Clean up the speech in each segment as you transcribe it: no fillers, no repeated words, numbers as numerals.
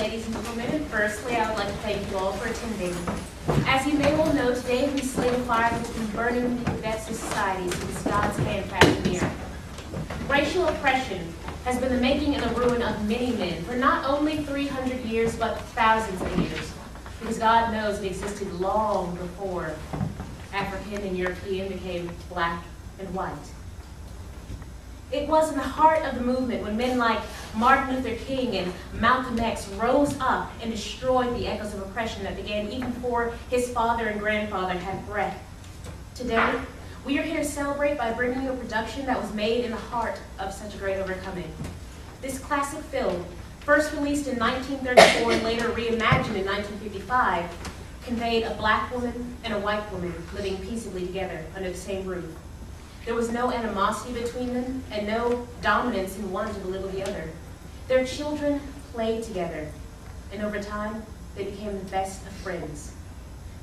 ladies and gentlemen, and firstly, I would like to thank you all for attending. As you may well know, today we slay a fire that's been burning the depths of society since God's handcrafted the earth. Racial oppression has been the making and the ruin of many men for not only 300 years, but thousands of years, because God knows it existed long before African and European became black and white. It was in the heart of the movement when men like Martin Luther King and Malcolm X rose up and destroyed the echoes of oppression that began even before his father and grandfather had breath. Today, we are here to celebrate by bringing you a production that was made in the heart of such a great overcoming. This classic film, first released in 1934 and later reimagined in 1955, conveyed a black woman and a white woman living peaceably together under the same roof. There was no animosity between them and no dominance in one to belittle the other. Their children played together, and over time, they became the best of friends.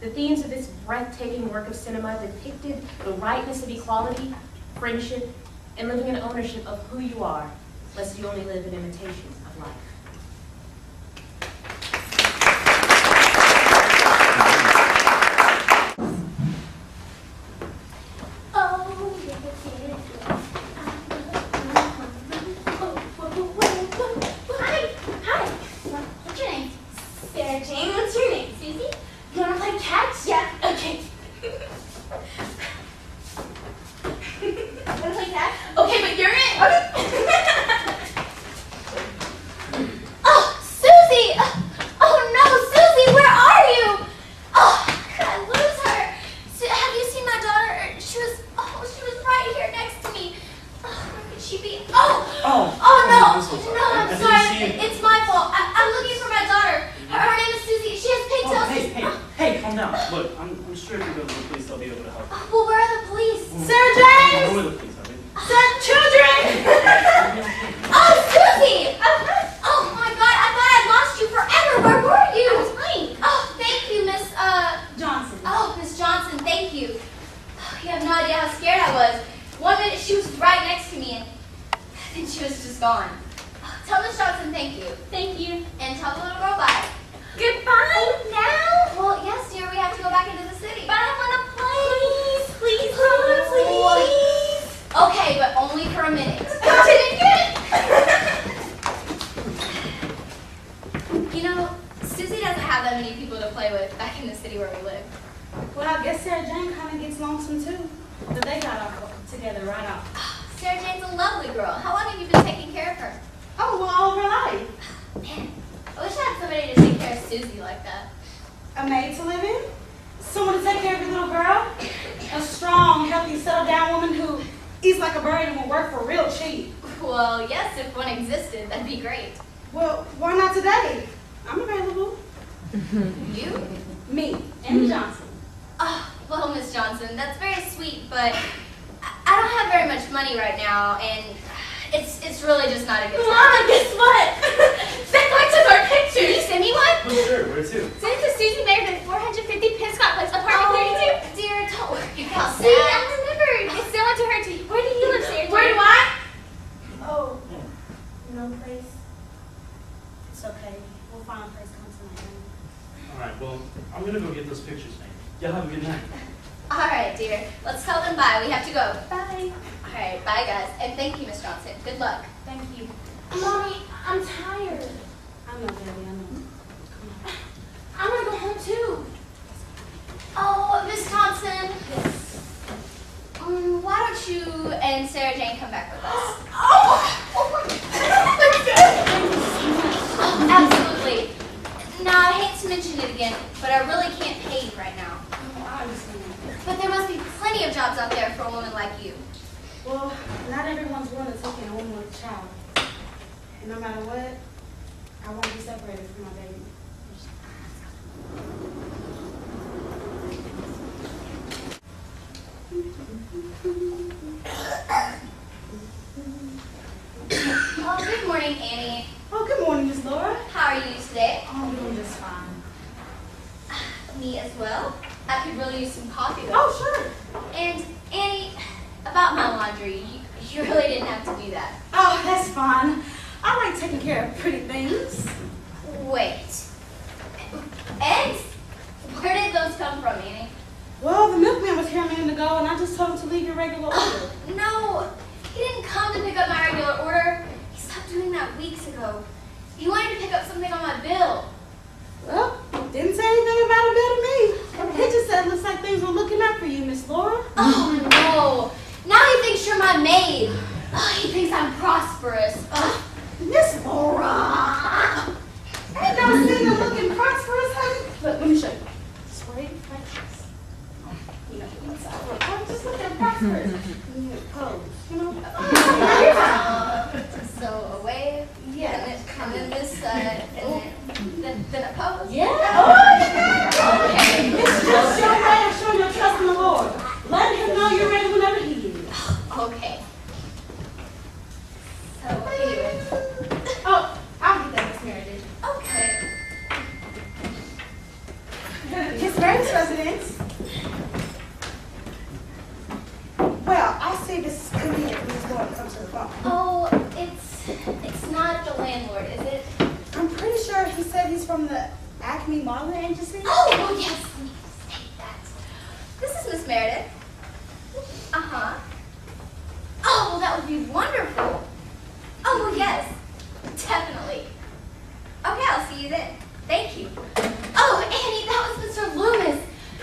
The themes of this breathtaking work of cinema depicted the rightness of equality, friendship, and living in ownership of who you are, lest you only live in imitation of life. You really didn't have to do that. Oh, that's fine. I like taking care of pretty things. Wait. Eggs? Where did those come from, Annie? Well, the milkman was here a minute ago, and I just told him to leave your regular order. No, he didn't come to pick up my regular order. He stopped doing that weeks ago. He wanted to pick up something on my bill. Well, didn't say anything about a bill to me. He just said, looks like things were looking up for you, Miss Laura. Oh, no. Now he thinks you're my maid. Oh, he thinks I'm prosperous. Oh. Miss Laura! Ain't no seen her looking prosperous, honey. Look, let me show you. Sway like this. You know, I'm just looking prosperous. Pose, you know? So a wave, Yeah. and then this side, and then a pose. Yeah. Oh, yeah. Okay. It's just your way of showing your trust in the Lord. Let him know you're ready whenever he is. Okay. So anyway. Oh, I'll get that, Miss Meredith. Okay. His Grace residence. Well, I see this is convenient for Miss Laura to come to the phone. Oh, it's not the landlord, is it? I'm pretty sure he said he's from the Acme Modeling Agency. Oh, yes. Let me state that. This is Miss Meredith. Uh-huh. Oh, well, that would be wonderful. Oh, well, yes. Definitely. Okay, I'll see you then. Thank you. Oh, Annie, that was Mr. Loomis.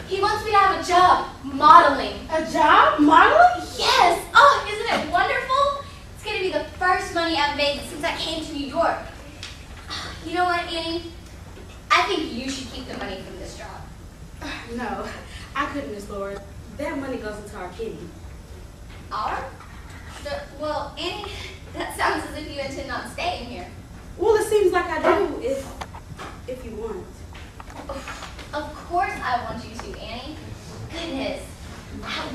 He wants me to have a job modeling. A job? Modeling? Yes. Oh, isn't it wonderful? It's going to be the first money I've made since I came to New York. You know what, Annie? I think you should keep the money from this job. No, I couldn't, Miss Laura. That money goes into our kitty. Our? Well, Annie, that sounds as if you intend on staying here. Well, it seems like I do, if you want. Of course I want you to, Annie. Goodness.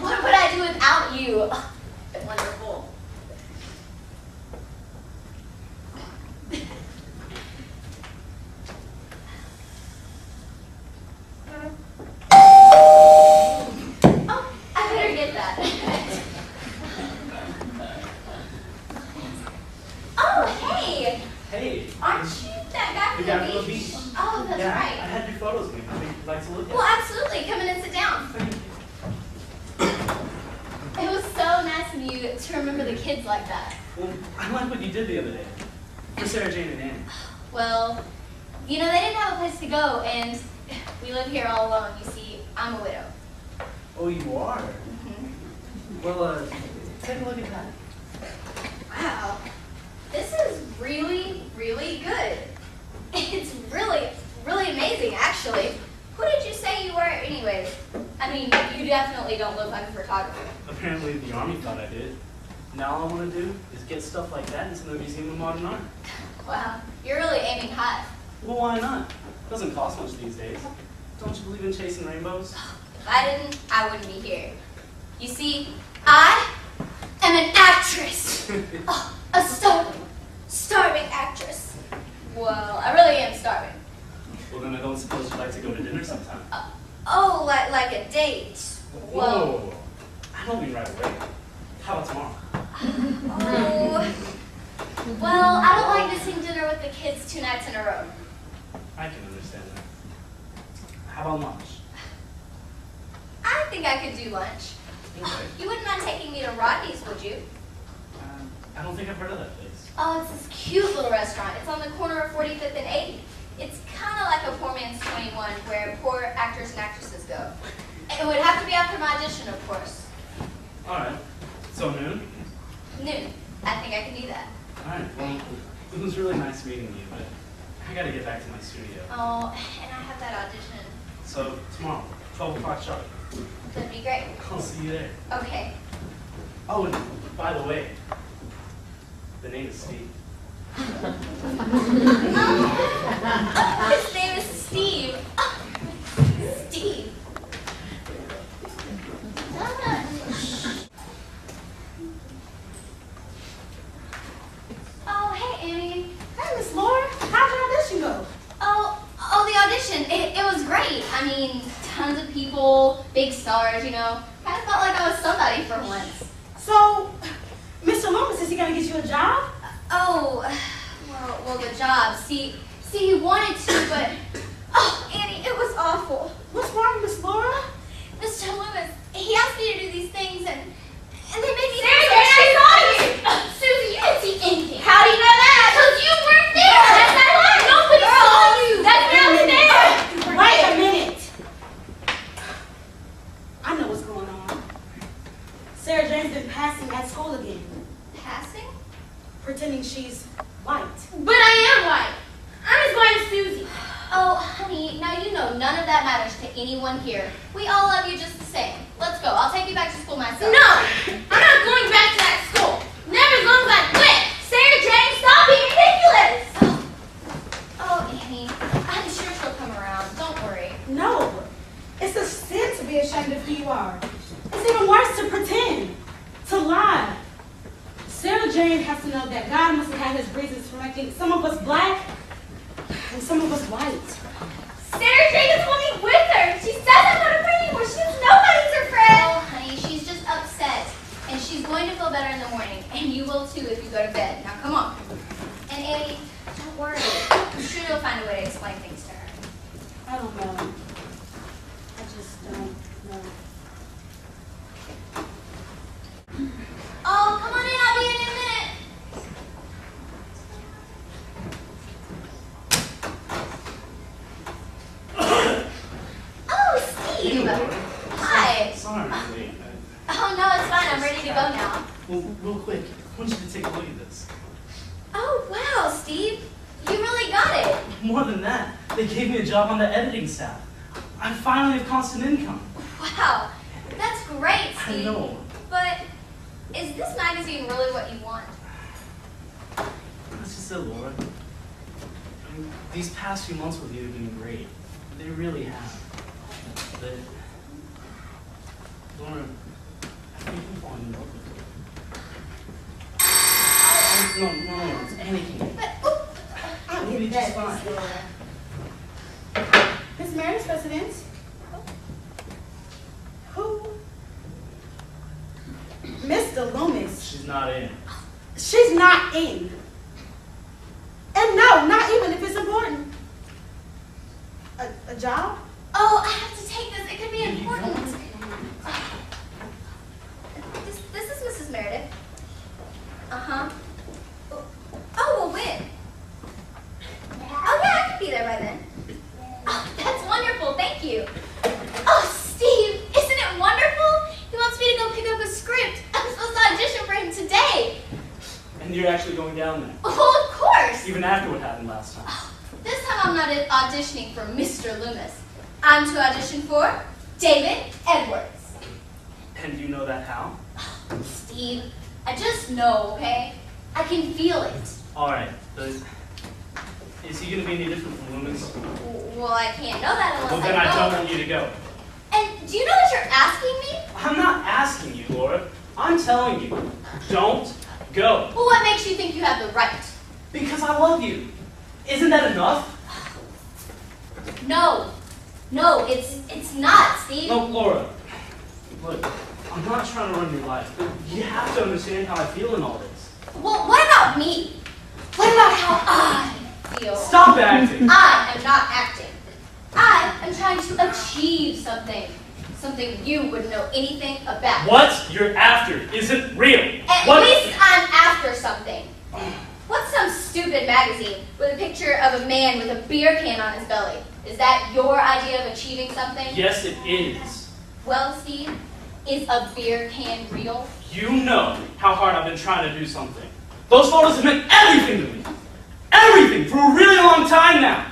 What would I do without you? Wonderful. Oh, I better get that. Oh, hey! Hey. Aren't you that guy The from guy the from the beach? beach. Oh, that's Yeah, I right. had your photos made. I think you'd like to look at Well, absolutely. Come in and sit down. It was so nice of you to remember the kids like that. Well, I like what you did the other day. For Sarah Jane and Annie. Well, you know, they didn't have a place to go, and we live here all alone. You see, I'm a widow. Oh, you are? Mm-hmm. Well, take a look at that. Wow. This is really, really good. It's really, really amazing, actually. Who did you say you were anyways? I mean, you definitely don't look like a photographer. Apparently the Army thought I did. Now all I want to do is get stuff like that into the Museum of Modern Art. Wow, you're really aiming high. Well, why not? Doesn't cost much these days. Don't you believe in chasing rainbows? If I didn't, I wouldn't be here. You see, I am an actress. Oh, a starving actress. Well, I really am starving. Well, then I don't suppose you'd like to go to dinner sometime. Oh, like a date. Well, Whoa. I don't mean right away. How about tomorrow? oh. Well, I don't like missing dinner with the kids 2 nights in a row. I can understand that. How about lunch? I think I could do lunch. Okay. You wouldn't mind taking me to Rodney's, would you? I don't think I've heard of that place. Oh, it's this cute little restaurant. It's on the corner of 45th and 80th. It's kind of like a poor man's 21, where poor actors and actresses go. It would have to be after my audition, of course. All right. So noon? Noon. I think I can do that. All right. Well, it was really nice meeting you, but I got to get back to my studio. Oh, and I have that audition. So tomorrow, 12 o'clock sharp. That'd be great. I'll see you there. Okay. Oh, and by the way, the name is Steve. His name is Steve. Steve. Oh, hey, Annie. Hey, Miss Laura, how'd your audition go? Oh, the audition. It was great. I mean, tons of people, big stars, you know. Kind of felt like I was somebody for once. So, Mr. Loomis, is he gonna get you a job? Oh, well, the job. See, See, he wanted to, but oh, Annie, it was awful. What's wrong, Miss Laura? Mr. Loomis, he asked me to do these things, and they made me. Sarah, I saw you. Susie, you didn't see anything. How do you know that? Because you weren't there. Yes, I was. Nobody saw you. That's barely there. Wait a minute. I know what's going on. Sarah Jane's been passing at school again, Passing? pretending she's white. But I am white. I'm as white as Susie. Oh, honey, now you know none of that matters to anyone here. We all love you just the same. Let's go. I'll take you back to school myself. No, I'm not going back to that school. Never as long as I quit. Sarah Jane, stop being ridiculous. Oh, Annie, I'm sure she'll come around. Don't worry. No, it's a sin to be ashamed of who you are. It's even worse to pretend, to lie. Sarah Jane has to know that God must have had his reasons for making some of us black and some of us white. Sarah Jane is only with her. She says I'm not a friend anymore. Nobody's her friend. Oh, honey, she's just upset. And she's going to feel better in the morning. And you will too if you go to bed. Now, come on. And Annie, don't worry. I'm sure you'll find a way to explain things to her. I don't know. I just don't know. Oh, come on in. I'll be in a minute. Oh, Steve. Hi. Sorry, I'm late. Oh, no, it's fine. I'm ready to go now. Well, real quick, I want you to take a look at this. Oh, wow, Steve. You really got it. More than that, they gave me a job on the editing staff. I finally have constant income. Wow. That's great, Steve. I know. But is this magazine really what you want? That's just it, Laura. I mean, these past few months with you have been great. They really have. But, Laura, I think I'm falling in love with you. No, it's Anakin. But, I'll Maybe get just that, fine. Miss Laura. Miss Meredith's residence? Who? Mr. Loomis. She's not in. She's not in. And no, not even if it's important. A job? oh, I have to take this. It could be You important. don't. This is Mrs. Meredith. Uh-huh. Oh, well, when? Oh, yeah, I could be there by then. Oh, that's wonderful. Thank you. Oh, Steve, isn't it wonderful? He wants me to go pick up a script. I'm supposed to audition for him today. And you're actually going down there. Oh, of course. Even after what happened last time. This time I'm not auditioning for Mr. Loomis. I'm to audition for David Edwards. And you know that how? Steve, I just know, okay? I can feel it. Alright, but is he going to be any different from Loomis? Well, I can't know that unless Well, then I I don't go. want you to go. And do you know what you're asking me? I'm not asking you, Laura. I'm telling you, don't go. Well, what makes you think you have the right? Because I love you. Isn't that enough? No. No, it's not, Steve. No, Laura. Look, I'm not trying to run your life, but you have to understand how I feel in all this. Well, what about me? What about how I feel? Stop acting. I am not acting. I am trying to achieve something. Something you wouldn't know anything about. What you're after isn't real. At What? least I'm after something. What's some stupid magazine with a picture of a man with a beer can on his belly? Is that your idea of achieving something? Yes, it is. Well, Steve, is a beer can real? You know how hard I've been trying to do something. Those photos have meant everything to me. Everything for a really long time now.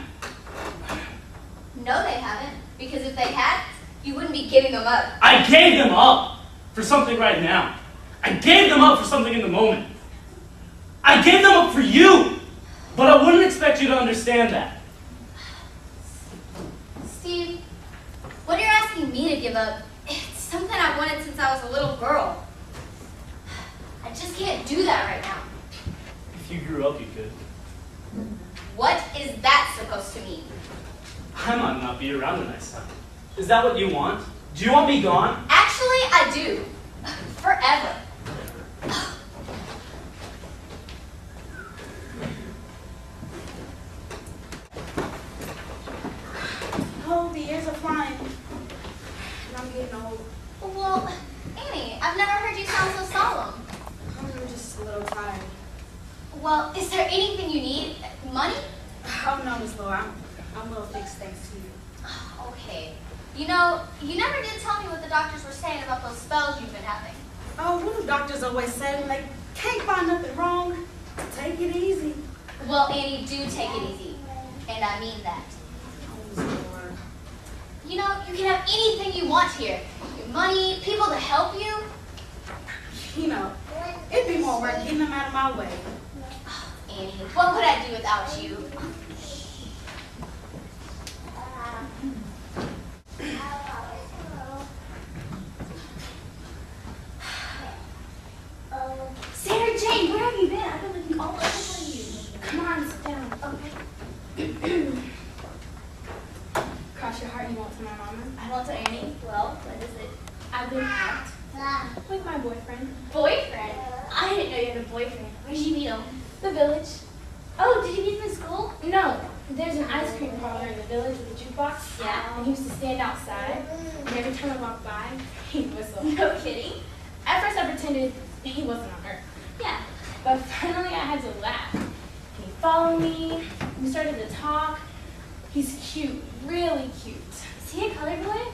No, they haven't. Because if they had, you wouldn't be giving them up. I gave them up for something right now. I gave them up for something in the moment. I gave them up for you. But I wouldn't expect you to understand that. Steve, what you're asking me to give up, it's something I've wanted since I was a little girl. I just can't do that right now. If you grew up, you could. What is that supposed to mean? I might not be around the next time. Is that what you want? Do you want me gone? Actually, I do. Forever. Well, is there anything you need? Money? Oh, no, Miss Laura. I'm well fixed, thanks to you. Okay. You know, you never did tell me what the doctors were saying about those spells you've been having. Oh, what do doctors always say when they can't find nothing wrong? Take it easy. Well, Annie, do take it easy. And I mean that. Oh, Miss Laura. You know, you can have anything you want here. Your money, people to help you. You know, it'd be more work getting them out of my way. Annie, what would I do without you? Sarah Jane, where have you been? I've been looking all over for you. Come on, sit down. Okay. Cross your heart you won't tell my mama. I won't tell Annie. Well, what is it? I've been out with my boyfriend. Boyfriend? I didn't know you had a boyfriend. Where'd you meet him? The village. Oh, did you meet him in school? No, there's an ice cream parlor in the village with a jukebox. Yeah. And he used to stand outside, and every time I walked by, he'd whistle. No kidding. At first I pretended he wasn't on Earth. Yeah. But finally I had to laugh. He followed me, we started to talk. He's cute, really cute. Is he a colored boy?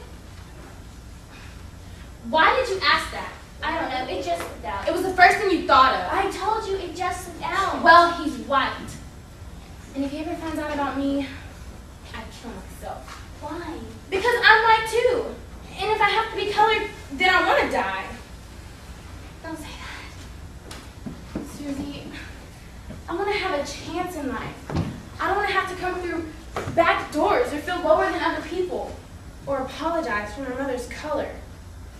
Why did you ask that? I don't know. It just slipped out. It was the first thing you thought of. I told you it just slipped out. Well, he's white. And if he ever finds out about me, I'd kill myself. Why? Because I'm white too. And if I have to be colored, then I want to die. Don't say that. Susie, I want to have a chance in life. I don't want to have to come through back doors or feel lower than other people or apologize for my mother's color.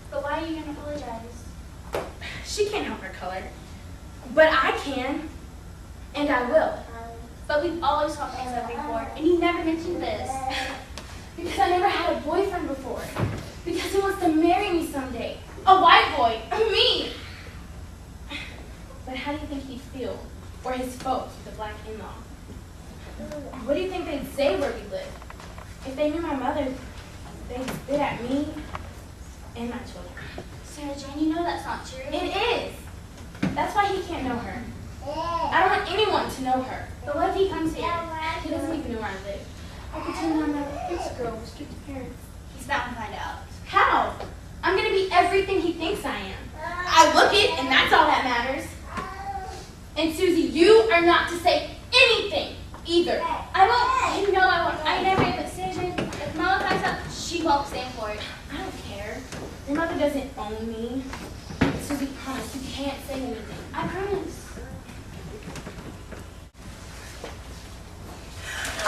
But why are you going to apologize? She can't help her color, but I can, and I will. But we've always talked about that before, and you never mentioned this. Because I never had a boyfriend before. Because he wants to marry me someday. A white boy, me. But how do you think he'd feel, or his folks with a black in-law? What do you think they'd say where we live? If they knew my mother, they'd spit at me and my children. Sarah Jane, you know that's not true. It is. That's why he can't know her. I don't want anyone to know her. But what if he comes here? He doesn't even know where I live. I pretend I'm a rich girl with strict parents. He's bound to find out. How? I'm going to be everything he thinks I am. I look it, and that's all that matters. And Susie, you are not to say anything either. I won't. You know I won't. I never am. But Sarah Jane, if Mama finds out, she won't stand for it. I don't care. Your mother doesn't own me. Susie, promise, you can't say anything. I promise. Oh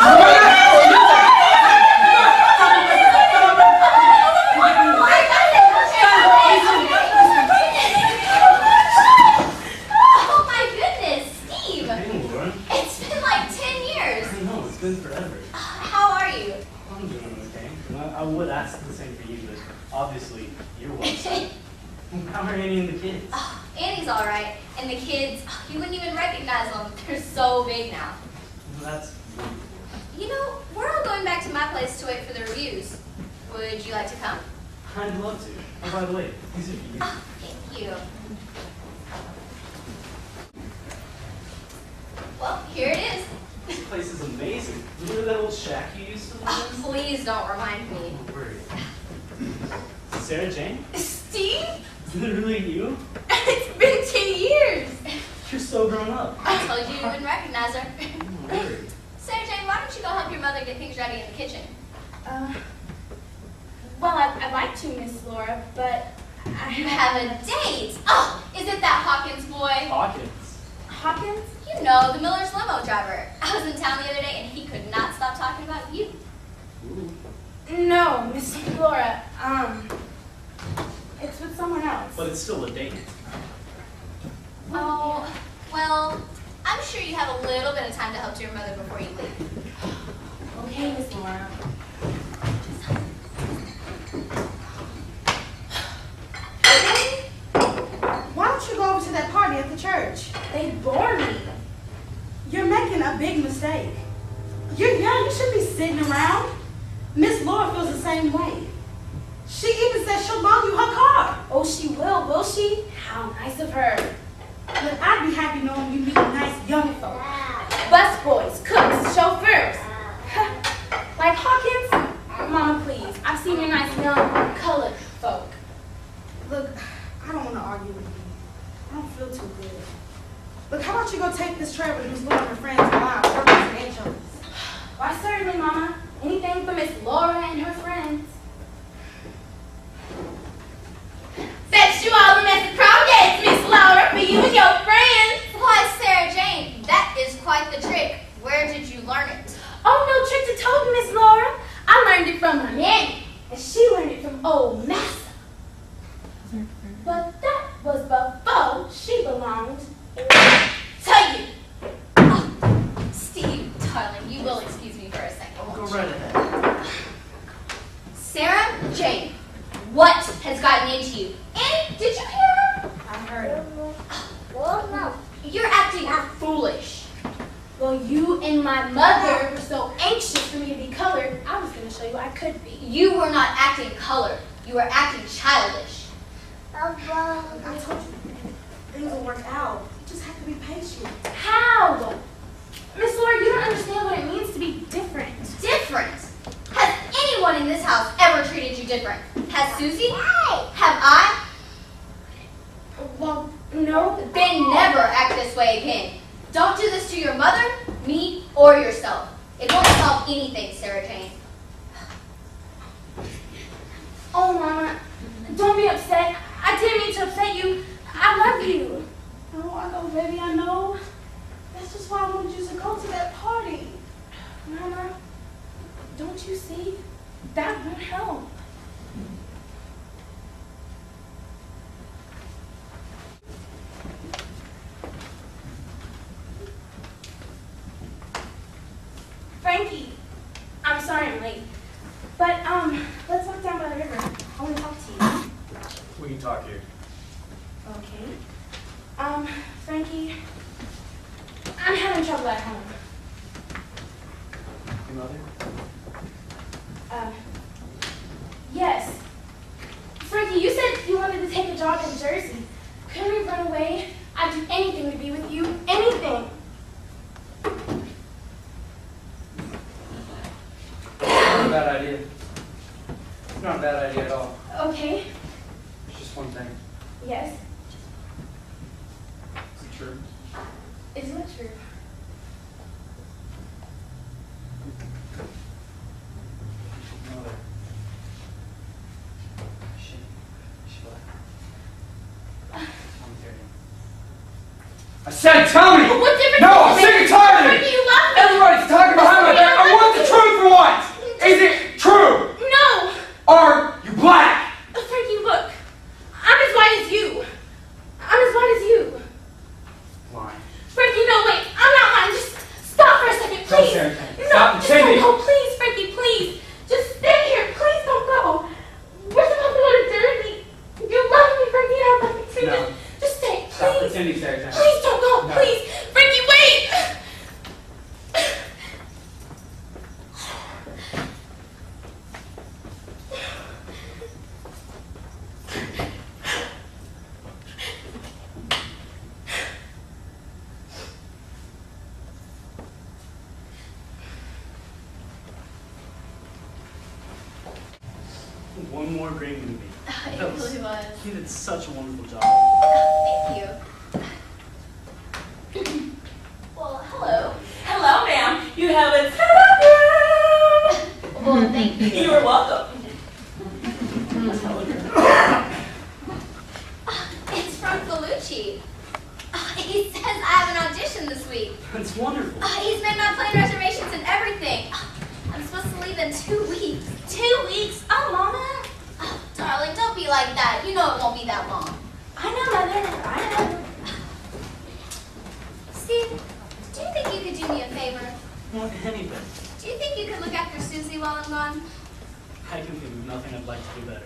my goodness, Steve! Hey, Laura. It's been like 10 years. I know, it's been forever. How are you? I'm doing okay. And I would ask the same for you, but obviously you're well. How are Annie and the kids? Oh, Annie's all right, and the kids, you wouldn't even recognize them. They're so big now. Well, that's wonderful. You know, we're all going back to my place to wait for the reviews. Would you like to come? I'd love to. Oh, by the way, these are for you. Oh, thank you. Well, here it is. This place is amazing. Remember that old shack you used to live Oh, in? please don't remind me. Don't worry. Sarah Jane? Steve? Is it really you? It's been 10 years. You're so grown up. I told you you wouldn't recognize her. Don't worry. Sarah Jane, why don't you go help your mother get things ready in the kitchen? Well, I'd like to, Miss Laura, but I You have a date. Oh, is it that Hawkins boy? Hawkins. Hopkins? You know, the Miller's limo driver. I was in town the other day and he could not stop talking about you. Ooh. No, Miss Laura, it's with someone else. But it's still a date. Oh, well, I'm sure you have a little bit of time to help your mother before you leave. Okay, Miss Laura. Why don't you go over to that party at the church? They bore me. You're making a big mistake. You're young, you shouldn't be sitting around. Miss Laura feels the same way. She even said she'll loan you her car. Oh, she will she? How nice of her. But I'd be happy knowing you meet nice young folk. Busboys, cooks, chauffeurs. Like Hawkins? Mama, please. I've seen your nice young colored folk. Look, I don't want to argue with you. I don't feel too good. Look, how about you go take this tray with Miss Laura and her friends and buy our burgers and anchovies? Why, certainly, Mama. Anything for Miss Laura and her friends. Fetched you all domestic prom dates, Miss Laura, for you and your friends. Why, Sarah Jane, that is quite the trick. Where did you learn it? Oh, no trick to told, Miss Laura. I learned it from my nanny, and she learned it from old Massa. But that was before she belonged. Tell you. Oh, Steve, darling, you will excuse me for a second. Go right ahead. Sarah Jane, what has gotten into you? And did you hear her? I heard. You're acting foolish. Well, you and my mother were so anxious for me to be colored, I was going to show you I could be. You were not acting colored. You were acting childish. I told you, things will work out. You just have to be patient. How? Miss Laura, you don't understand what it means to be different. Different? Has anyone in this house ever treated you different? Has Susie? Have I? Well, no. Then never act this way again. Don't do this to your mother, me, or yourself. It won't solve anything, Sarah Jane. Oh, Mama, don't be upset. I didn't mean to upset you. I love you. Oh, I know, baby, I know. That's just why I wanted you to go to that party. Mama, don't you see? That won't help. Frankie, I'm sorry I'm late. But, let's walk down by the river. I want to talk to you. We can talk here. Okay. Frankie, I'm having trouble at home. Your mother? Yes. Frankie, you said you wanted to take a job in Jersey. Couldn't we run away? I'd do anything to be with you. Anything. Not a bad idea. It's not a bad idea at all. Okay. It's just one thing. Yes. Is it true? Is it true? Mother. She black. I'm kidding. I said, tell me! What difference No, does I'm it sick make? and tired of Frankie, it! you love me. Everybody's talking behind my back. I want the truth for once! Is it true? No. Are you black? Frankie, look. I'm as white as you. I'm as white as you. Lying. Frankie, no, wait. I'm not lying. Just stop for a second, Don't please. say anything. No, Stop. just Cindy. don't go. Please, Frankie, please. Just stay here. Please don't go. We're supposed to go to Jersey. You love me, Frankie, and I love you too. No. Just stay, Stop please. pretending, Sarah Jane. Please don't go, No. please. Frankie, wait. One more great movie. It That was- really was. You did such a wonderful job. Thank you. Well, hello. Hello, ma'am. You have a telegram. Well, thank you. You're welcome. It's from Felucci. He says I have an audition this week. That's wonderful. He's made my plane reservations and everything. I'm supposed to leave in 2 weeks. 2 weeks? Oh, Mama. Oh, darling, don't be like that. You know it won't be that long. I know, Mother. I know. Steve, do you think you could do me a favor? More than anything, Do you think you could look after Susie while I'm gone? I can think of nothing I'd like to do better.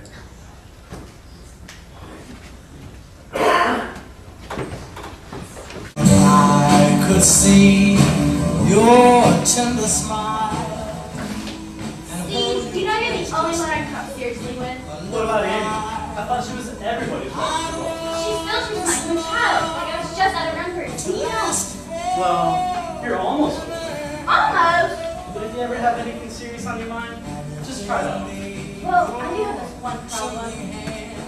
I could see your tender smile. Steve, you know you're the only one I come seriously with. What about Annie? I thought she was everybody's wife. She still treats me like a child, like I was just out of run for a tea. Well, you're almost over. Almost. But if you ever have anything serious on your mind, just try that one. Well, I do have this one problem.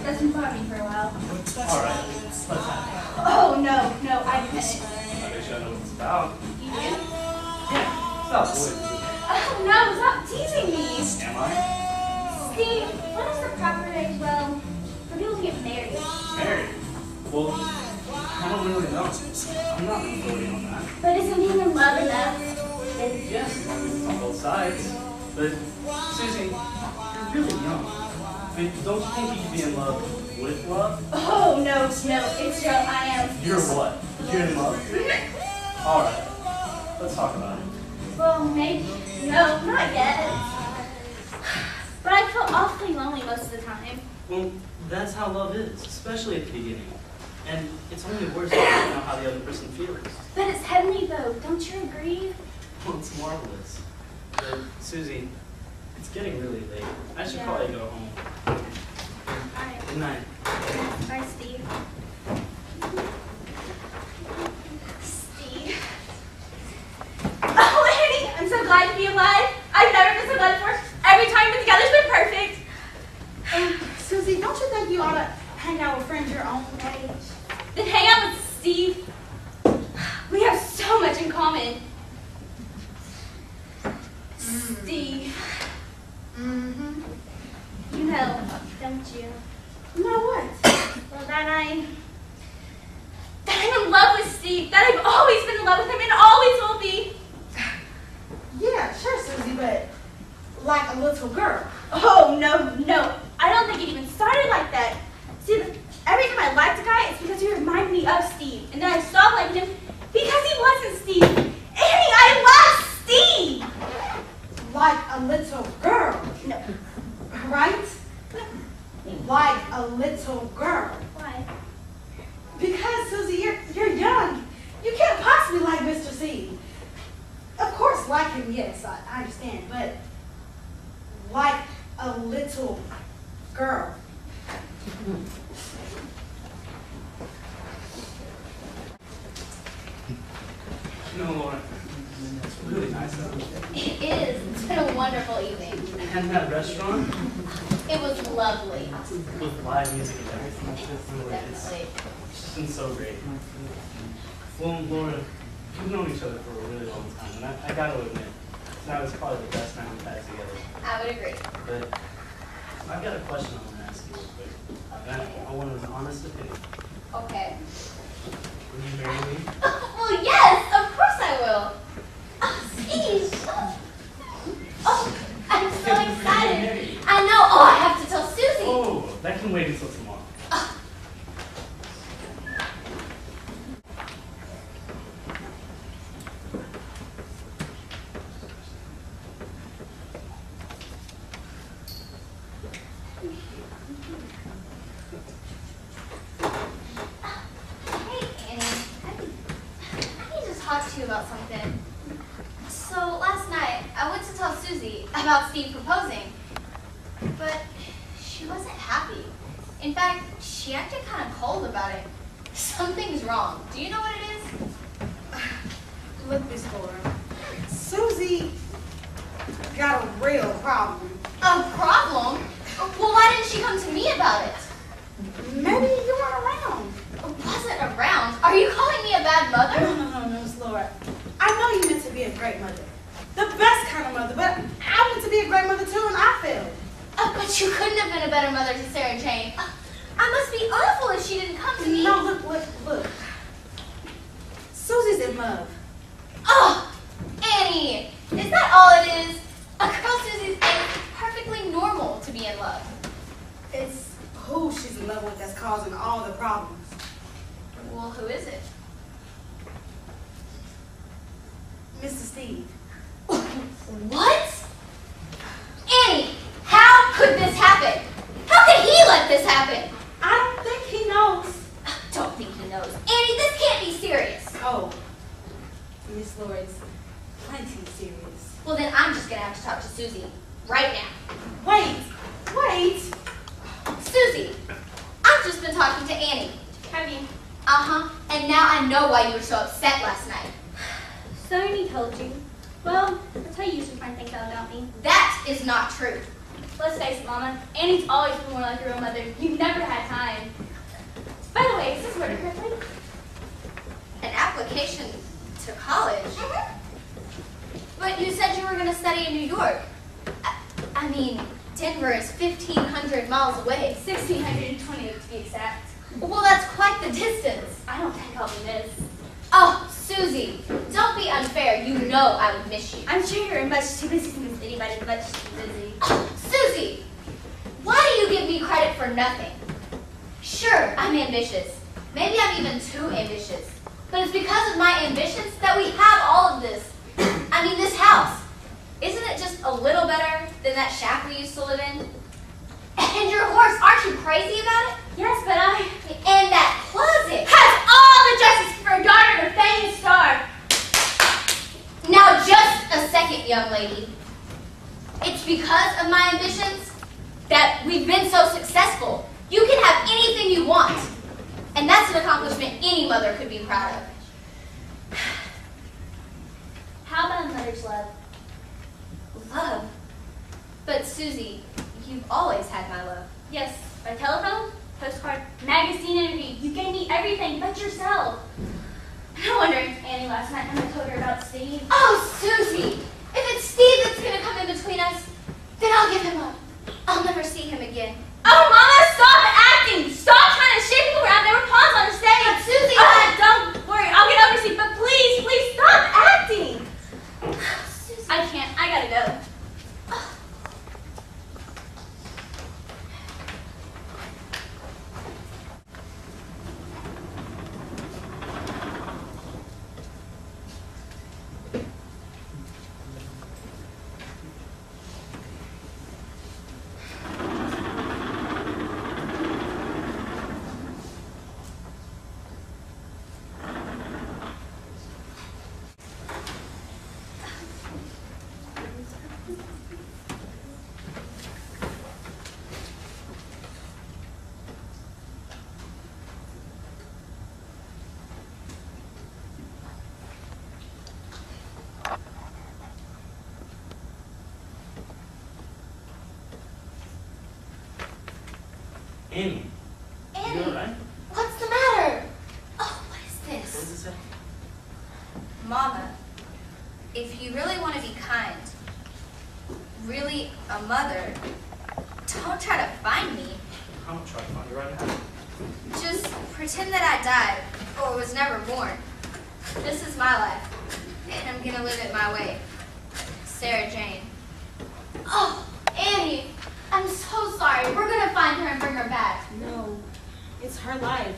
That's been bothering me for a while. Alright, let's have it. Oh, no, I admit it. I bet you I know what it's about. You do? Yeah, stop avoiding me. Oh, no, stop teasing me. Am I? Steve, what is the proper age, well, for people to get married? Married? Well, I don't really know. I'm not voting on that. But isn't being in love enough? Yes, as long as it's on both sides. But, Susie, you're really young. I mean, don't you think you could be in love with love? Oh, no, it's true, I am. You're what? You're in love? Alright, let's talk about it. Well, maybe. No, not yet. But I feel awfully lonely most of the time. Well, that's how love is, especially at the beginning. And it's only worse if you don't know how the other person feels. But it's heavenly, though. Don't you agree? Well, it's marvelous. But, Susie, it's getting really late. I should probably go home. Alright. Good night. Bye, Steve. Steve. Oh, Annie! I'm so glad to be alive. I've never been so glad before. Every time we've been together has been perfect. Susie, don't you think you ought to hang out with friends your own age? Then hang out with Steve. We have so much in common. Steve. Mm-hmm. You know, don't you? You know what? Well, that I'm in love with Steve. That I've always been in love with him and always will be. Yeah, sure, Susie, but like a little girl. Oh, no. I don't think it even started like that. See, every time I liked a guy, it's because he reminded me of Steve. And then I stopped liking him because he wasn't Steve. Annie, I love Steve! Like a little girl. No. Right? Like a little girl. Why? Because, Susie, you're young. You can't possibly like Mr. C. Of course, like him, yes, I understand, but like a little girl. You know, Laura, it's really nice out. It is. It's been a wonderful evening. And that restaurant It was lovely. with live music and everything. Definitely. It's just been so great. Well, Laura, we've known each other for a really long time, and I got to admit, that was probably the best time we've had together. I would agree. But I've got a question I want to ask you real quick. And I want an honest opinion. Okay. Will you marry me? Well, yes, of course I will. Oh, Steve. Oh, I'm so excited. I know. Oh, I have to tell Susie. Oh, that can wait until tomorrow. Hey, Annie. I need to talk to you about something. So last night, I went to tell Susie about Steve proposing, but she wasn't happy. In fact, she acted kind of cold about it. Something's wrong. Do you know what it is? Look, Miss Laura, Susie got a real problem. A problem? Well, why didn't she come to me about it? Maybe you weren't around. Wasn't around? Are you calling me a bad mother? No, Miss Laura. I know you meant to be a great mother. The best kind of mother, but I meant to be a great mother too, and I failed. But you couldn't have been a better mother to Sarah Jane. I must be awful if she didn't come to me. No, look. Susie's in love. Oh, Annie, is that all it is? A girl Susie's age is perfectly normal to be in love. It's who she's in love with that's causing all the problems. Well, who is it? Mr. Steve. What? Annie, how could this happen? How could he let this happen? I don't think he knows. Don't think he knows. Annie, this can't be serious. Oh, Miss Laura, it's plenty serious. Well, then I'm just going to have to talk to Susie right now. Wait. Susie, I've just been talking to Annie. Have you? Uh-huh. And now I know why you were so upset last night. So Amy told you. Well, that's how you usually find things out about me. That is not true. Let's face it, Mama. Annie's always been more like your real mother. You've never had time. By the way, is this worded correctly? An application to college? But you said you were going to study in New York. I mean, Denver is 1,500 miles away. 1,628 to be exact. Well, that's quite the distance. I don't think I'll be missed. Oh, Susie, don't be unfair. You know I would miss you. I'm sure you're much too busy to miss anybody, much too busy. Susie, why do you give me credit for nothing? Sure, I'm ambitious. Maybe I'm even too ambitious. But it's because of my ambitions that we have all of this. I mean, this house. Isn't it just a little better than that shack we used to live in? And your horse, aren't you crazy about it? Yes, but I... And that closet has all the dresses for a daughter of a famous star. Now, just a second, young lady. It's because of my ambitions that we've been so successful. You can have anything you want. And that's an accomplishment any mother could be proud of. How about a mother's love? Love? But Susie, you've always had my love. Yes, by telephone, postcard, magazine interview. You gave me everything but yourself. No wonder it's Annie last night when I told her about Steve. Oh, Susie! If it's Steve that's going to come in between us, then I'll give him up. I'll never see him again. Oh, Mama, stop acting! Stop trying to shake people around. There were pawns on the stage. But Susie, don't worry. I'll get over Steve. But please, please stop acting. Susie. I can't. I gotta go. Amy, Annie, you alright? what's the matter? Oh, what is What this? does it say? Mama, if you really want to be kind, really a mother, don't try to find me. I'm gonna try to find you right now. Just pretend that I died or was never born. This is my life, and I'm gonna live it my way. Sarah Jane. Oh, Annie, I'm so sorry. We're gonna find her and bring her back. No, it's her life.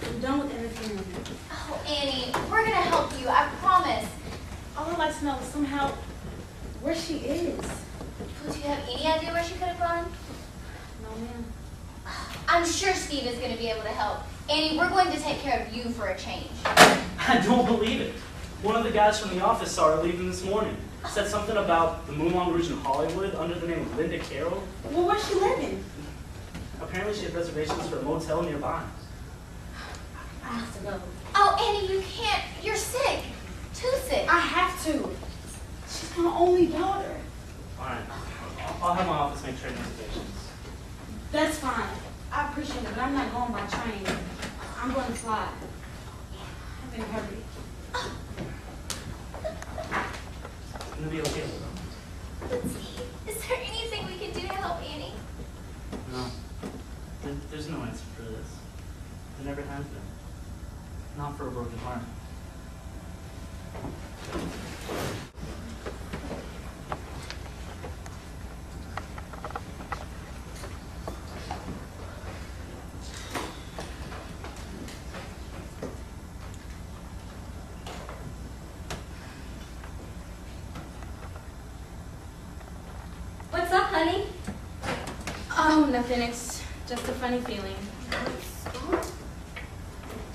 I'm done with interfering. Oh, Annie, we're gonna help you, I promise. All I'd like to know is somehow where she is. Well, do you have any idea where she could have gone? No, ma'am. I'm sure Steve is gonna be able to help. Annie, we're going to take care of you for a change. I don't believe it. One of the guys from the office saw her leaving this morning. Said something about the Moulin Rouge in Hollywood under the name of Linda Carroll. Well, where's she living? Apparently she had reservations for a motel nearby. I have to go. Oh, Annie, you can't. You're sick. Too sick. I have to. She's my only daughter. Alright, I'll have my office make train reservations. That's fine. I appreciate it, but I'm not going by train. I'm going to fly. I'm in a hurry. It's gonna be okay, though. But Steve, is there anything we can do to help Annie? No. There's no answer for this. There never has been. Not for a broken heart. What's up, honey? Oh, nothing. It's just a funny feeling.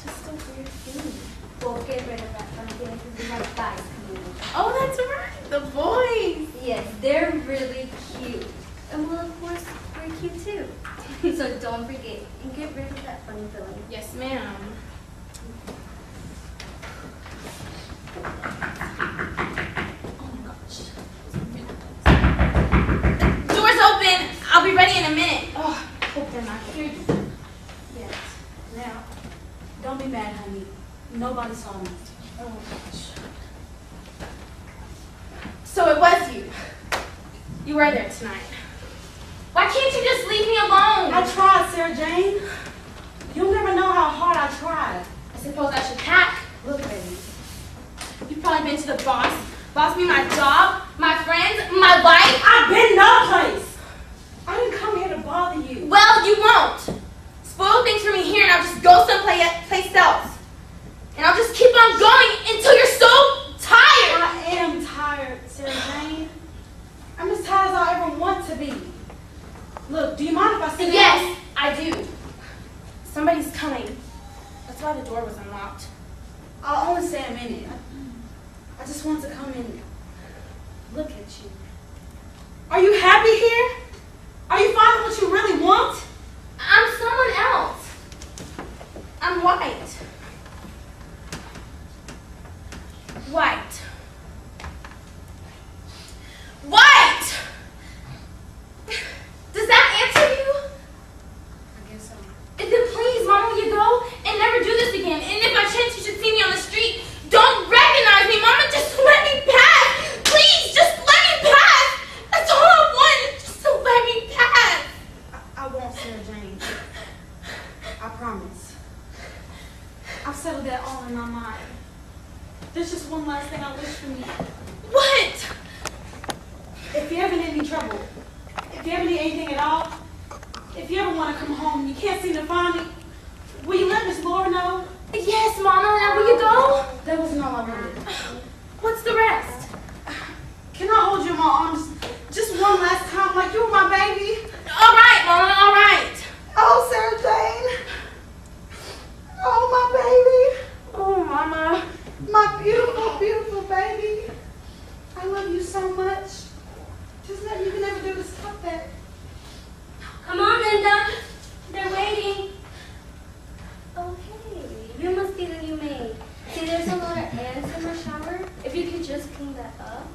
Just a weird feeling. We'll get rid of that funny feeling because we have guys coming in. Oh, that's right. The boys. Yes, they're really cute. And well, of course, we're cute too. So don't forget and get rid of that funny feeling. Yes, ma'am. honey. Nobody saw me. Oh, gosh. So it was you. You were there tonight. Why can't you just leave me alone? I tried, Sarah Jane. You'll never know how hard I tried. I suppose I should pack. Look, baby. You've probably been to the boss. Boss me my job, my friends, my life. I've been no place. I didn't come here to bother you. Well, you won't. Spoil things for me here and I'll just go someplace else. And I'll just keep on going until you're so tired. I am tired, Sarah Jane. I'm as tired as I'll ever want to be. Look, do you mind if I sit down? Yes, I do. Somebody's coming. That's why the door was unlocked. I'll only stay a minute. I just want to come and look at you. Are you happy here? Are you finding what you really want? I'm someone else. I'm white. White. White! Does that answer you? I guess so. And then please, Mom, will you go and never do this again? And if by chance you should see me on the street, don't recognize me, Mama. Just let me pass. Please, just let me pass. That's all I want. Just to let me pass. I won't, Sarah Jane. I promise. I've settled that all in my mind. There's just one last thing I wish from you. What? If you ever need any trouble, if you ever need anything at all, if you ever want to come home and you can't seem to find me, will you let Miss Laura know? Yes, Mama. Now will you go? That wasn't all I wanted. What's the rest? Can I hold you in my arms just one last time like you were my baby? All right, Mama. All right. Oh, Sarah Jane. Oh, my baby. Oh, Mama. My beautiful, beautiful baby. I love you so much. There's nothing you can ever do to stop that. Come on, Linda. They're waiting. Oh, hey. You must be the new maid. See, there's a lot of ants in the shower. If you could just clean that up.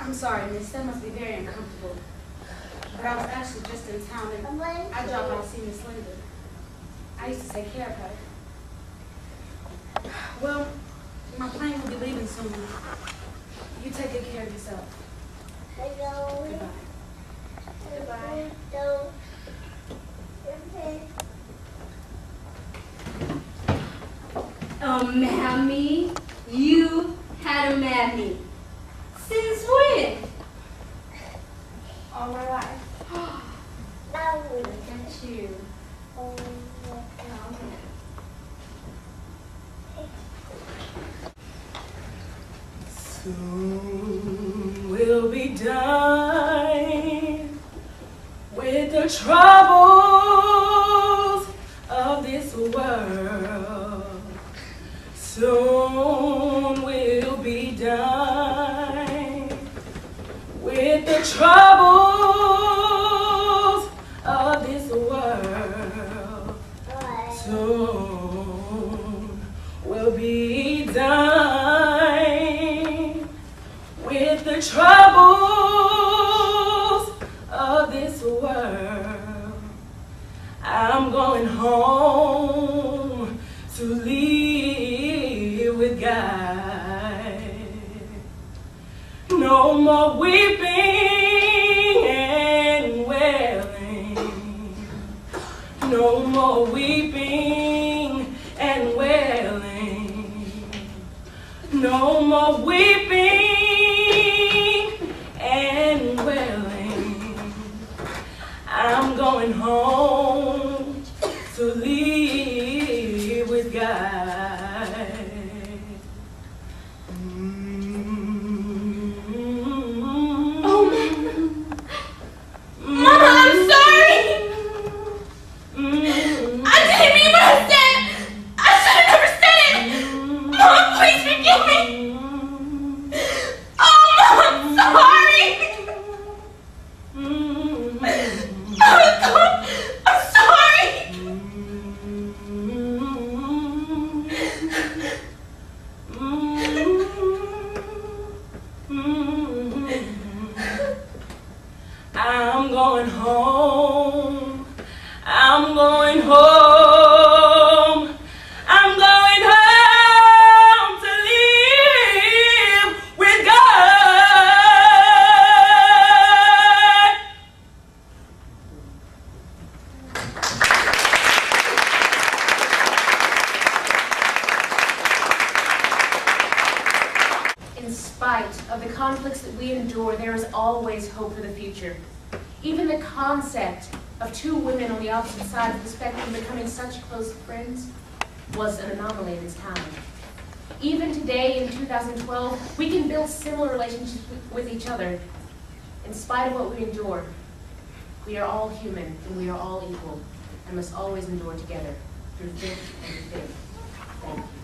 I'm sorry, miss. That must be very uncomfortable. But I was actually just in town and I dropped by to see Miss Linda. I used to take care of her. Well, my plane will be leaving soon. You take good care of yourself. Hello. Goodbye. Goodbye. Mammy, you had a mammy. Since when? All my life. No. Look at you. Soon we'll be done with the troubles of this world. Soon we'll be done with the troubles of this world. Soon we'll be done with the troubles of this world. I'm going home to live with God. No more weeping and wailing. No more weeping and wailing. No more weeping and wailing. I'm going home to live with God. Oh, Mama, I'm sorry. I didn't mean what I said. I should have never said it. Mom, please forgive me. Oh, Mom, I'm sorry. I'm sorry. spite of the conflicts that we endure, there is always hope for the future. Even the concept of two women on the opposite sides of the spectrum becoming such close friends was an anomaly in its time. Even today, in 2012, we can build similar relationships with each other. In spite of what we endure, we are all human and we are all equal and must always endure together through thick and thin. Thank you.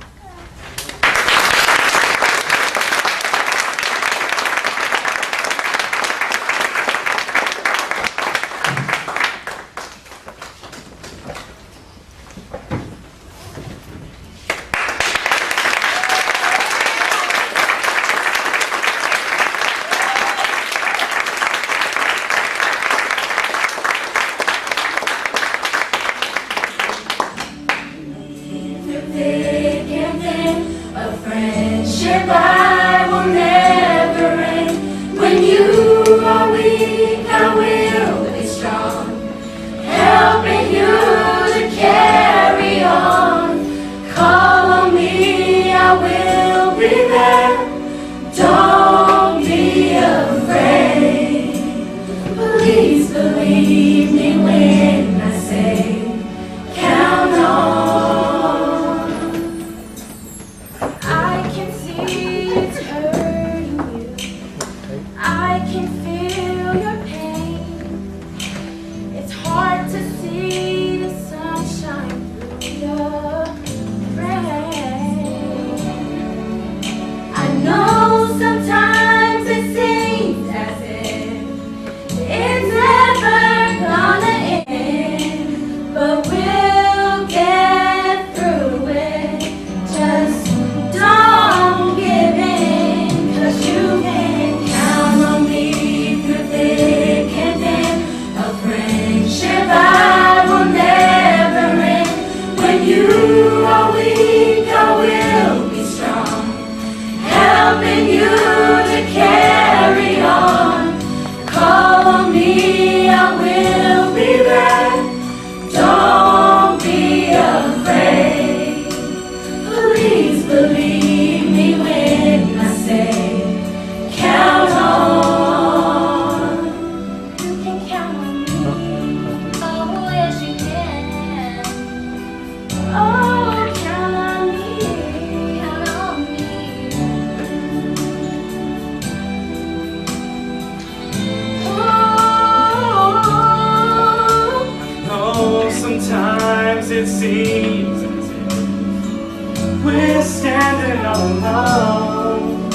Sometimes it seems as if we're standing all alone,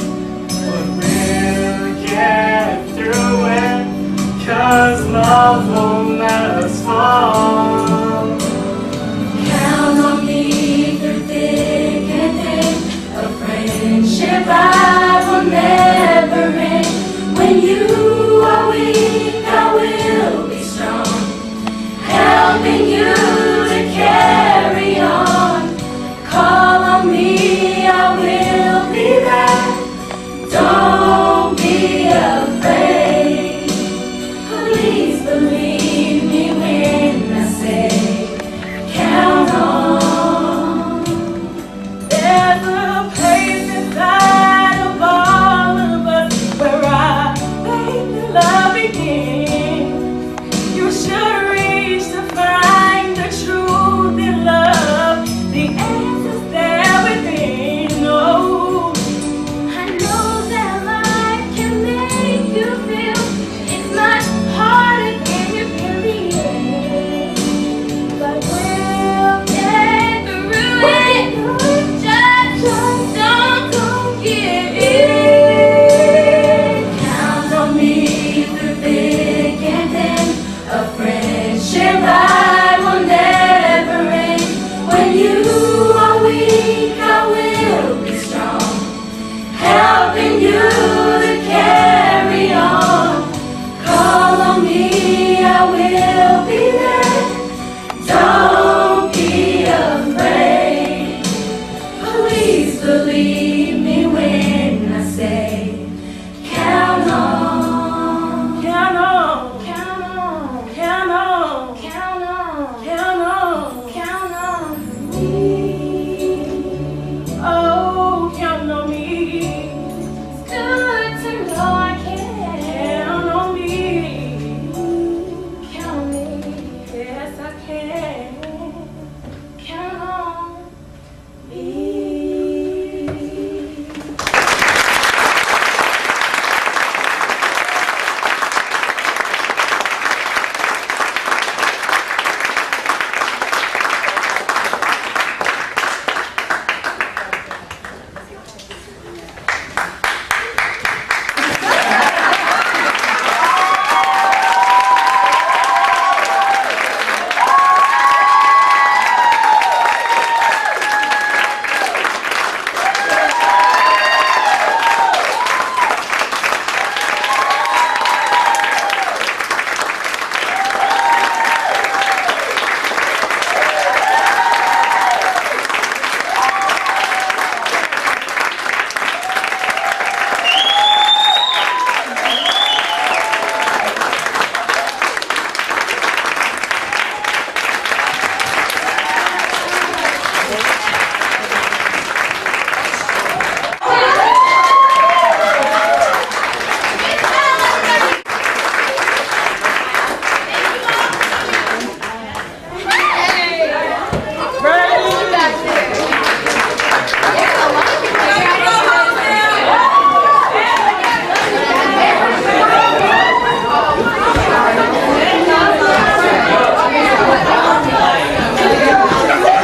but we'll get through it, 'cause love will